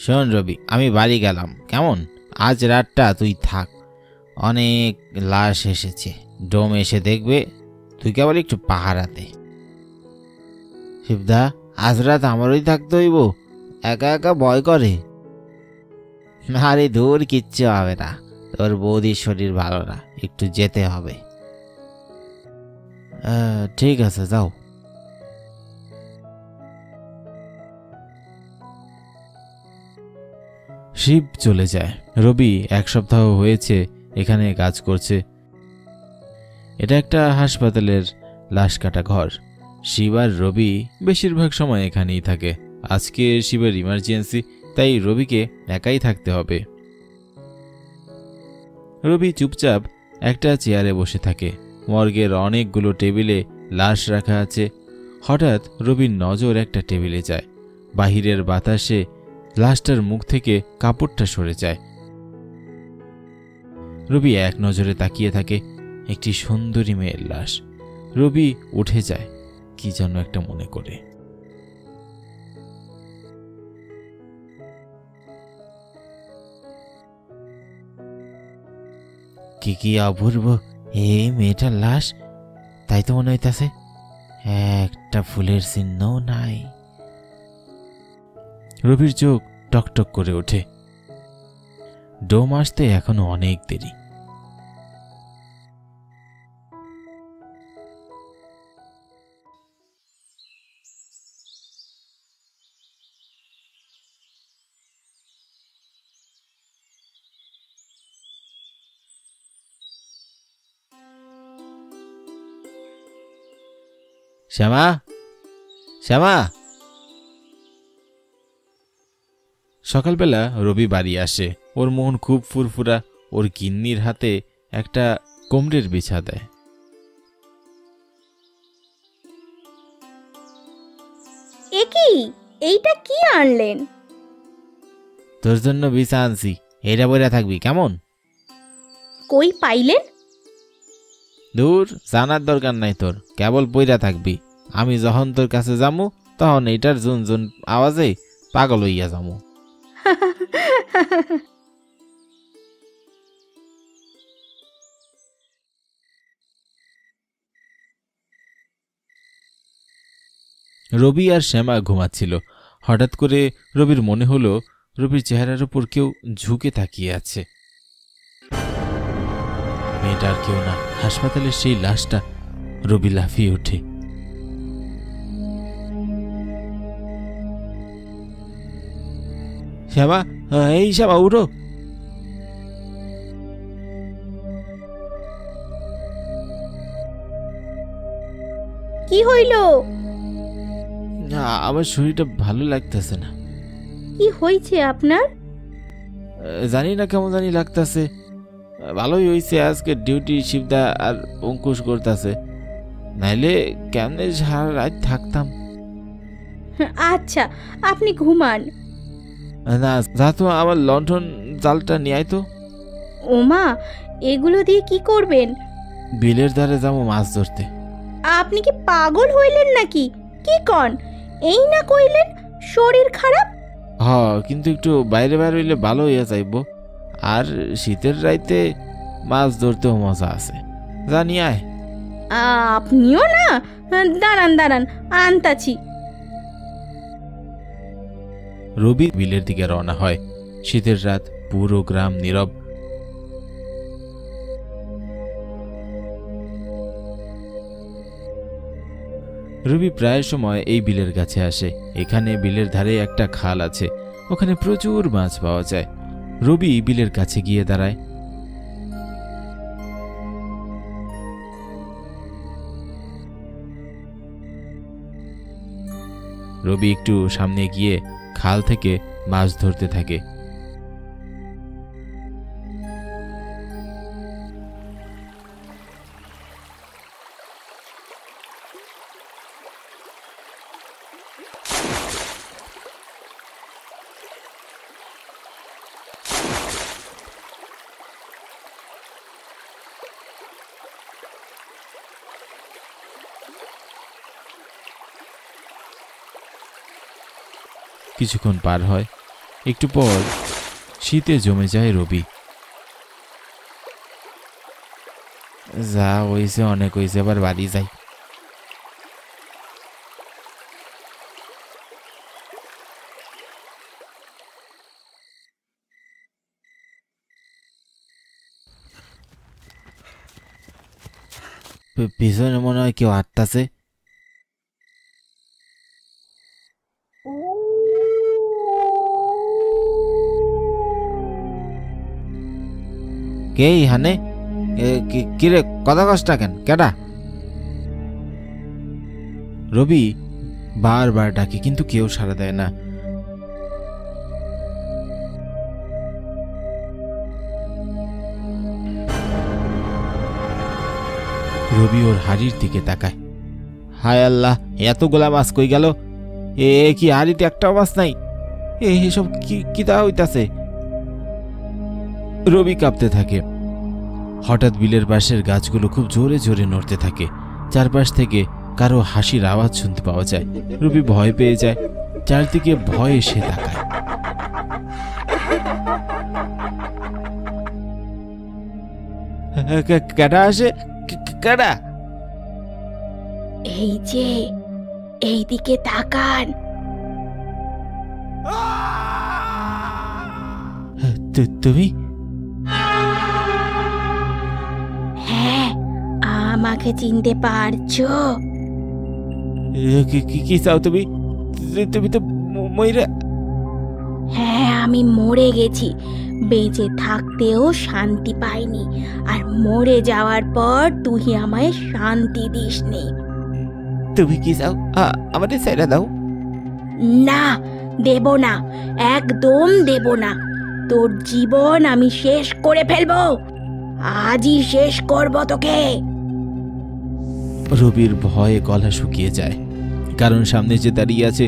শোন রবি, আমি বাড়ি গেলাম কেমন? আজ রাতটা তুই থাক, অনেক লাশ এসেছে, ডোম এসে দেখবে, তুই কেবল একটু পাহারাতে। শিবদা, আজ রাত আমারই থাকতে হইব, একা একা ভয় করে। আরে দূর, কিচ্ছু হবে না, তোর বৌদির শরীর ভালো না, একটু যেতে হবে। ঠিক আছে, যাও। শিব চলে যায়। রবি 1 সপ্তাহ হয়েছে এখানে কাজ করছে। এটা একটা হাসপাতালের লাশ কাটা ঘর। শিব আর রবি বেশিরভাগ সময় এখানেই থাকে। আজকে শিবের ইমার্জেন্সি, তাই রবিকে একাই থাকতে হবে। রবি চুপচাপ একটা চেয়ারে বসে থাকে। মর্গের অনেকগুলো টেবিলে লাশ রাখা আছে। হঠাৎ রবির নজর একটা টেবিলে যায়। বাহিরের বাতাসে লাশটার মুখ থেকে কাপড়টা সরে যায়। রবি এক নজরে তাকিয়ে থাকে। একটি সুন্দরী মেয়ের লাশ। রবি উঠে যায়, কি যেন একটা মনে করে। কি অপূর্ব এই মেয়েটার লাশ, তাই তো মনে হইতাছে, একটা ফুলের চিহ্নও নাই। রবির চোখ টকটক করে ওঠে। ডোম আসতে এখনো অনেক দেরি। শ্যামা, শ্যামা। সকালবেলা রবি বাড়ি আসে। ওর মন খুব ফুরফুরা। ওর গিন্নির হাতে একটা কোমরের বিছা দেয়। একই, এইটা কি আনলেন? তোর জন্য বিছা আনছি, এটা বইরা থাকবি কেমন? কই পাইলেন? দূর, জানার দরকার নাই তোর, কেবল বইরা থাকবি। আমি যখন তোর কাছে যামু, তখন এইটার জুন জুন আওয়াজে পাগল হইয়া যামু। রবি আর শ্যামা ঘুমাচ্ছিল। হঠাৎ করে রবির মনে হলো রবির চেহারার উপর কেউ ঝুঁকে তাকিয়ে আছে। মেয়েটা আর কেউ না, হাসপাতালের সেই লাশটা। রবি লাফিয়ে ওঠে। শ্যামা, এই শ্যামা, উঠো। কি হইল? আমার শরীরটা ভালো লাগতেছে না। কি হয়েছে আপনার? জানি না, কেমন জানি লাগতেছে। ভালোই হয়েছে আজকে ডিউটি শিবদা আর অঙ্কুশ করতেছে, নাইলে কেমনে সারা রাত থাকতাম। আচ্ছা, আপনি ঘুমান। না, যা তো, আমার লণ্ঠন জালটা নিয়ে আয় তো। ওমা, এগুলো দিয়ে কি করবেন? বিলের ধারে যাবো মাছ ধরতে। আপনি কি পাগল হইলেন নাকি? কি কন? এই না কইলেন শরীর খারাপ? কিন্তু একটু বাইরে বাইরে হইলে ভালো হইয়া যাইব। আর শীতের রাইতে মাছ ধরতেও মজা আছে, জানি আয়। আপনিও না, দাঁড়ান দাঁড়ান, আনতাছি। রবি বিলের দিকে রওনা হয়। শীতের রাত, পুরো গ্রাম নীরব। রবি প্রায় সময় এই বিলের কাছে আসে। এখানে বিলের ধারে একটা খাল আছে, ওখানে প্রচুর মাছ পাওয়া যায়। রবি বিলের কাছে গিয়ে দাঁড়ায়। রবি একটু সামনে গিয়ে খাল থেকে মাছ ধরতে থাকে। কিছুক্ষণ পার হয়। একটু পর শীতে জমে যায় রবি। যা হয়েছে অনেক হয়েছে, এবার বাড়ি যাই। পিছনে মনে হয় কেউ আটতাছে। কে হানে? কিরে কথা কষ্টা কেন, কেডা? রবি বারবার ডাকে কিন্তু কেউ সাড়া দেয় না। রবি ওর হাড়ির দিকে তাকায়। হায় আল্লাহ, এতগুলা মাছ কই গেল? এ কি হাড়িতে একটাও মাছ নাই? এসব কি তা হইতাছে? রবি কাঁপতে থাকে। হঠাৎ বিলের পাশের গাছগুলো খুব জোরে জোরে নড়তে থাকে। চারপাশ থেকে কারো হাসির আওয়াজ শুনতে পাওয়া যায়। রবি ভয় পেয়ে যায়, চারদিকে ভয়ে সে তাকায়। কেডা আসে? কেডা? এই যে, এই দিকে তাকান। তুমি? হ্যাঁ, আমাকে চিনতে পারছো? কি চাও তুমি? তুমি তো মইরা। হ্যাঁ, আমি মরে গেছি। বেঁচে থাকতেও শান্তি পাইনি, আর মরে যাওয়ার পর তুই আমায় শান্তি দিসনি। তুমি কি চাও? আমাদের ছেড়ে দাও। না, দেব না, একদম দেব না। তোর জীবন আমি শেষ করে ফেলবো। আজই শেষ করব তোকে। রবির ভয়ে গলা শুকিয়ে যায়, কারণ সামনে যে দাঁড়িয়ে আছে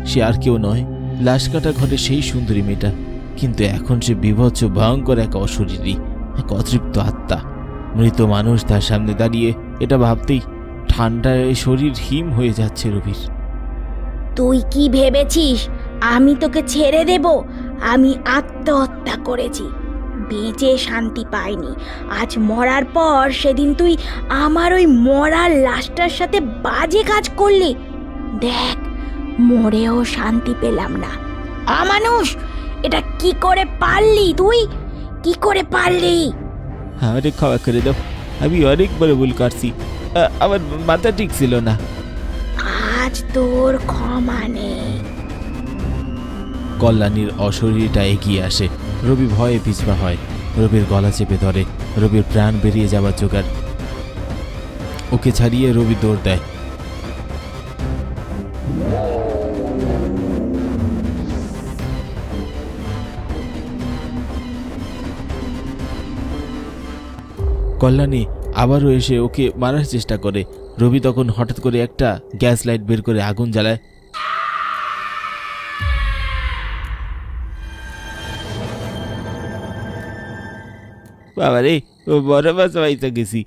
সে আর কেউ নয়, লাশ কাটা ঘরে সেই সুন্দরী মেয়েটা। কিন্তু এখন সে বিভৎস ভয়ঙ্কর এক অশরীরী, এক অতৃপ্ত আত্মা। মৃত মানুষ তার সামনে দাঁড়িয়ে, এটা ভাবতেই ঠান্ডায় শরীর হিম হয়ে যাচ্ছে রবির। তুই কি ভেবেছিস আমি তোকে ছেড়ে দেব? আমি আত্মহত্যা করেছি, বেঁচে শান্তি পাইনি। আজ মরার পর সেদিন তুই আমার ওই মরার লাশটার সাথে বাজে কাজ করলি। দেখ, মরেও শান্তি পেলাম না। অমানুষ, এটা কি করে পারলি? তুই কি করে পারলি? আমারে ক্ষমা করে দাও, আমি অনেক বড় ভুল করছি। আমার মাথা ঠিক ছিল না। আজ তোর ক্ষমা নেই। কল্যাণীর অশরীরটা এগিয়ে আসে। রবি ভয়ে পিছপা হয়, রবির গলা চেপে ধরে। রবির প্রাণ বেরিয়ে যাবার জোগাড়। ওকে ছাড়িয়ে রবি দৌড় দেয়। কল্যাণী আবারও এসে ওকে মারার চেষ্টা করে। রবি তখন হঠাৎ করে একটা গ্যাস লাইট বের করে আগুন জ্বালায়। বাবা রে, বড় মাছ পাইতে গেছি।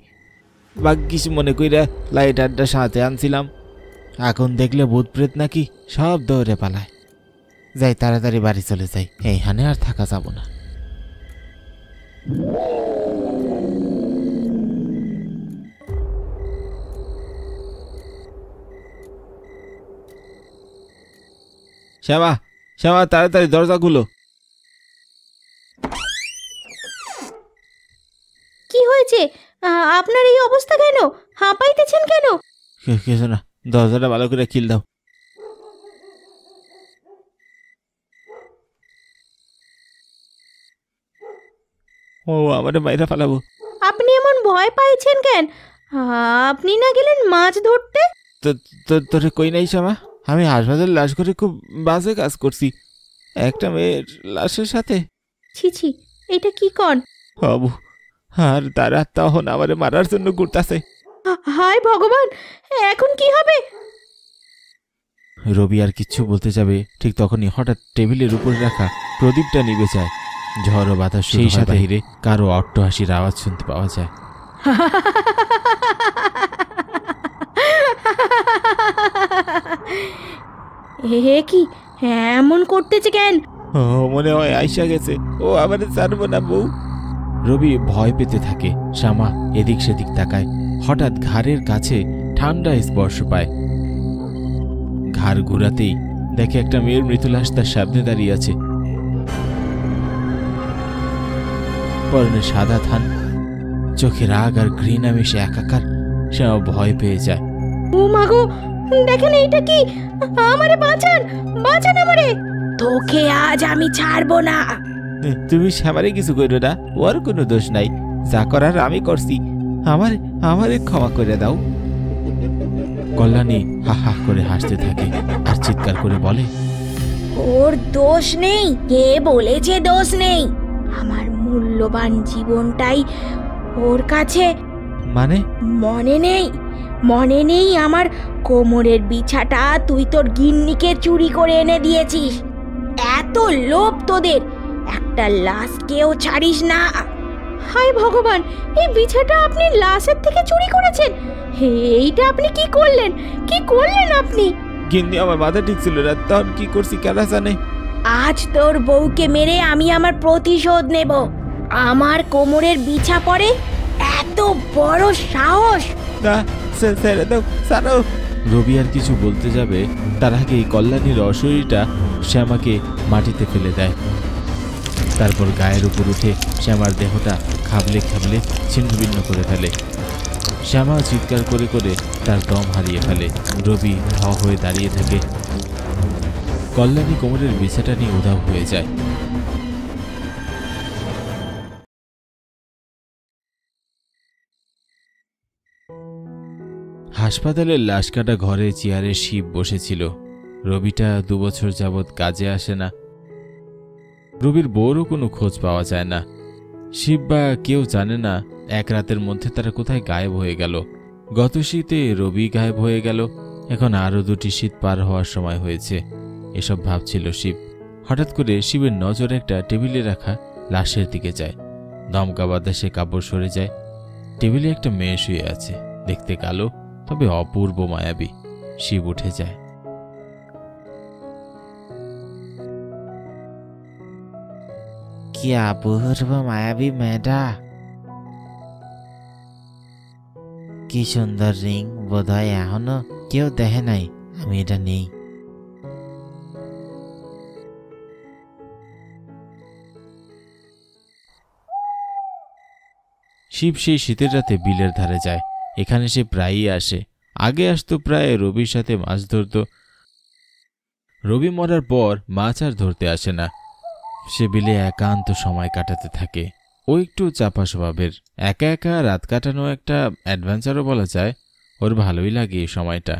ভাগ্যিস মনে কইরা লাইটারটা সাথে আনছিলাম। এখন দেখলে ভূত প্রেত নাকি সব দৌড়ে পালায়। যাই, তাড়াতাড়ি বাড়ি চলে যাই, এইখানে আর থাকা যাব না। শ্যামা, শ্যামা, তাড়াতাড়ি দরজা খুলো। কি হয়েছে? আপনার এই অবস্থা কেন? হাঁপাইতেছেন কেন? কিছু না, দরজাটা ভালো করে খিল দাও। ও আমারে মাইরা ফালাবো। আপনি এমন ভয় পাইছেন কেন? আপনি না গেলেন মাছ ধরতে? তোরে কই নাই শ্যামা, আমি হাসপাতাল লাশ করে খুব বাজে কাজ করছি একটা মেয়ের লাশের সাথে। ছি ছি, এটা কি কন? বাবু, আর তার তখন আমারে মারার জন্য ঘুরতাছে। হায় ভগবান, এখন কি হবে? রবি আর কিচ্ছু বলতে যাবে, ঠিক তখনই হঠাৎ টেবিলের উপর রাখা প্রদীপটা নিভে যায়। ঝড় ও বাতাস, সেই সাথে বাহিরে কারো অট্টহাসির আওয়াজ শুনতে পাওয়া যায়। কি এমন করতেছে কেন? ও মনে হয় আইসা গেছে, ও আমারে ছাড়বো না বউ। রবি ভয় পেতে থাকে। শ্যামা এদিক সেদিক তাকায়। হঠাৎ ঘাড়ের কাছে ঠান্ডা স্পর্শ পায়। ঘাড় ঘুরাতেই দেখে একটা মেয়ের মৃতলাশ তার সামনে দাঁড়িয়ে আছে। পরনে সাদা থান, চোখে রাগ আর ঘৃণা মিশে একাকার। শ্যামা ভয় পেয়ে যায়। ও মাগো, দেখেন এইটা কি! আমারে বাঁচান, বাঁচান আমারে! তোকে আজ আমি ছাড়বো না। তুমি শ্যামারে কিছু করো না, ওর কোনো দোষ নাই, যা করার আমি করছি, আমারে ক্ষমা করে দাও। কল্যাণী হা হা করে হাসতে থাকে আর চিৎকার করে বলে, ওর দোষ নেই। কে বলেছে দোষ নেই? আমার মূল্যবান জীবনটাই ওর কাছে। মানে? মনে নেই আমার কোমরের বিছাটা তুই তোর গিন্নিকে চুরি করে এনে দিয়েছিস। এত লোভ তোদের, একটা লাশকেও ছাড়িস না। হায় ভগবান, এই বিছাটা আপনি লাশের থেকে চুরি করেছেন? এইটা আপনি কি করলেন আপনি? গিন্নি আমার মাথা ঠিক ছিল না, তখন কি করছি কেনা জানে। আজ তোর বউকে মেরে আমি আমার প্রতিশোধ নেব। আমার কোমরের বিছা পড়ে এত বড় সাহস! না, ছেড়ে দাও, ছাড়ো। রবি আর কিছু বলতে যাবে তার আগেই কল্যাণীর অশরীরটা শ্যামাকে মাটিতে ফেলে দেয়। তারপর গায়ের উপর উঠে শ্যামার দেহটা খাবলে খাবলে ছিন্নভিন্ন করে ফেলে। শ্যামা চিৎকার করে করে তার দম হারিয়ে ফেলে। রবি ঢ হয়ে দাঁড়িয়ে থাকে। কল্যাণী কোমরের বিছাটা নিয়ে উধাও হয়ে যায়। হাসপাতালের লাশ কাটা ঘরে চেয়ারে শিব বসেছিল। রবিটা 2 বছর যাবৎ কাজে আসে না। রবির বউরও কোনো খোঁজ পাওয়া যায় না। শিব বা কেউ জানে না এক রাতের মধ্যে তারা কোথায় গায়েব হয়ে গেল। গত শীতে রবি গায়েব হয়ে গেল, এখন আরও 2টি শীত পার হওয়ার সময় হয়েছে। এসব ভাবছিল শিব। হঠাৎ করে শিবের নজর একটা টেবিলে রাখা লাশের দিকে যায়। দমকা বাতাসে কাপড় সরে যায়। টেবিলে একটা মেয়ে শুয়ে আছে, দেখতে কালো তবে অপূর্ব মায়াবী। শিব উঠে যায়। কি অপূর্ব মায়াবী মেয়েটা, কি সুন্দর রিং, বোধহয় এখনো কেউ দেখে নাই আমি এটা নেই। শিব সেই শীতের রাতে বিলের ধারে যায়। এখানে সে প্রায়ই আসে। আগে আসতো প্রায় রবির সাথে মাছ ধরত। রবি মরার পর মাছ আর ধরতে আসে না। সে বিলে একান্ত সময় কাটাতে থাকে। ও একটু চাপা স্বভাবের। একা একা রাত কাটানো একটা অ্যাডভেঞ্চারও বলা যায়। ওর ভালোই লাগে এই সময়টা।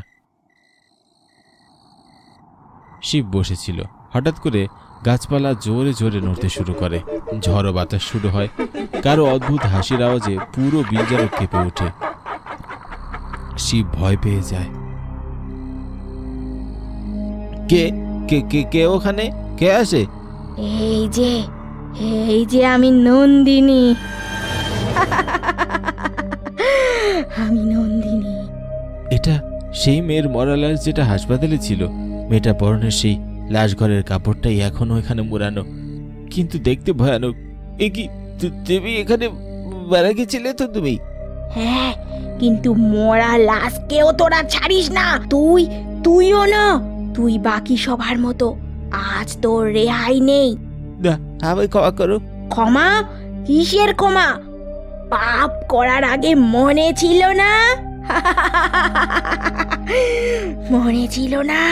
শিব বসেছিল। হঠাৎ করে গাছপালা জোরে জোরে নড়তে শুরু করে। ঝড়ো বাতাস শুরু হয়। কারো অদ্ভুত হাসির আওয়াজে পুরো বিল যেন কেঁপে ওঠে। শিব ভয় পেয়ে যায়। কে কে কে কে ওখানে? কে আসে? এই যে আমি নন্দিনী। আমি নন্দিনী। এটা সেই মেয়ের মরা লাশ যেটা হাসপাতালে ছিল। মেয়েটা পরনের সেই লাশ ঘরের কাপড়টাই এখনো এখানে মোড়ানো, কিন্তু দেখতে ভয়ানক। এ কি তুমি এখানে বেড়া গেছিলে তো তুমি? হ্যাঁ, কিন্তু মরা লাশকেও তোরা ছাড়িস না। তুইও না, তুই বাকি সবার মতো। আজ তোর রেহাই নেই। না, আমি ক্ষমা করো। ক্ষমা? কিসের ক্ষমা? পাপ করার আগে মনে ছিল না? মনে ছিল না?